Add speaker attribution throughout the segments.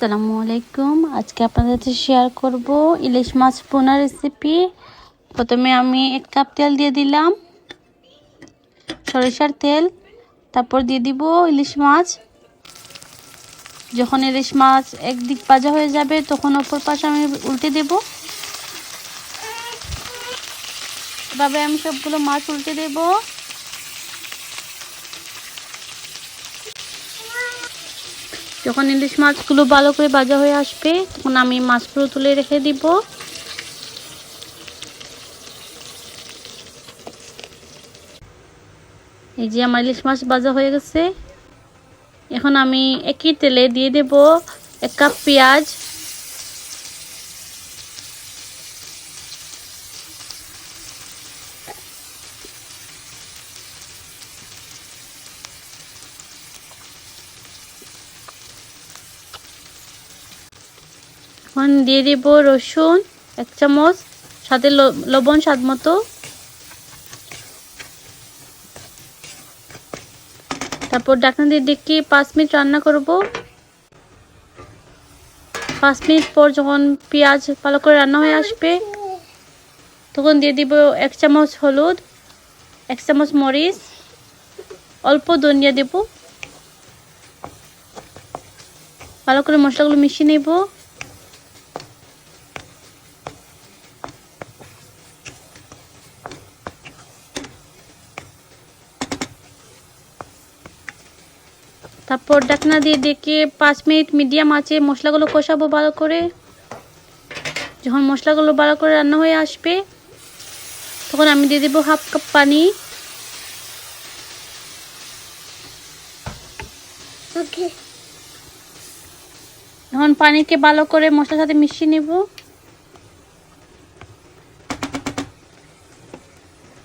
Speaker 1: আসসালামু আলাইকুম। আজকে আপনাদের সাথে শেয়ার করব ইলিশ মাছ ভুনা রেসিপি। প্রথমে আমি 1 কাপ তেল দিয়ে দিলাম, সরিষার তেল। তারপর দিয়ে দিব ইলিশ মাছ। যখন ইলিশ মাছ একদিক ভাজা হয়ে যাবে তখন অপর পাশে আমি উল্টে দেব। এভাবে আমি সবগুলো মাছ উল্টে দেব। যখন ইলিশ মাছগুলো ভালো করে ভাজা হয়ে আসবে তখন আমি মাছগুলো তুলে রেখে দিব। এই যে আমার ইলিশ মাছ ভাজা হয়ে গেছে। এখন আমি একই তেলে দিয়ে দেব 1 কাপ পেঁয়াজ, এখন দিয়ে দেব রসুন 1 চামচ, সাথে লবণ স্বাদ মতো। তারপর ঢাকনা দিয়ে ঢেকে 5 মিনিট রান্না করব। 5 মিনিট পর যখন পেঁয়াজ ভালো করে রান্না হয়ে আসবে তখন দিয়ে দিব 1 চামচ হলুদ, 1 চামচ মরিচ, অল্প ধনিয়া দেব। ভালো করে মশলাগুলো মিশিয়ে নেব। তারপর ঢাকনা দিয়ে ঢেকে 5 মিনিট মিডিয়াম আঁচে মশলাগুলো কষাবো ভালো করে। যখন মশলাগুলো ভালো করে রান্না হয়ে আসবে তখন আমি দিয়ে দেব 1/2 কাপ পানি। এখন পানিকে ভালো করে মশলার সাথে মিশিয়ে নেব।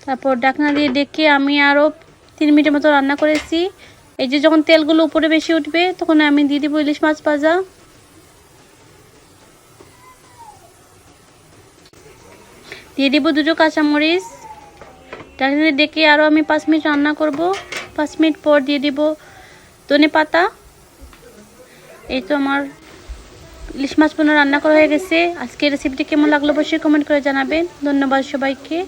Speaker 1: তারপর ঢাকনা দিয়ে ঢেকে আমি আরও 3 মিনিটের মতো রান্না করেছি। এই যে যখন তেলগুলো উপরে বেশি উঠবে তখন আমি দিয়ে দিব ইলিশ মাছ ভাজা। দিয়ে দিব 2 কাঁচামরিচ। ঢাকনা দিয়ে ঢেকে আরও আমি 5 মিনিট রান্না করব। 5 মিনিট পর দিয়ে দিব ধনে পাতা। এই তো আমার ইলিশ মাছ ভুনা রান্না করা হয়ে গেছে। আজকের রেসিপিটি কেমন লাগলো অবশ্যই কমেন্ট করে জানাবেন। ধন্যবাদ সবাইকে।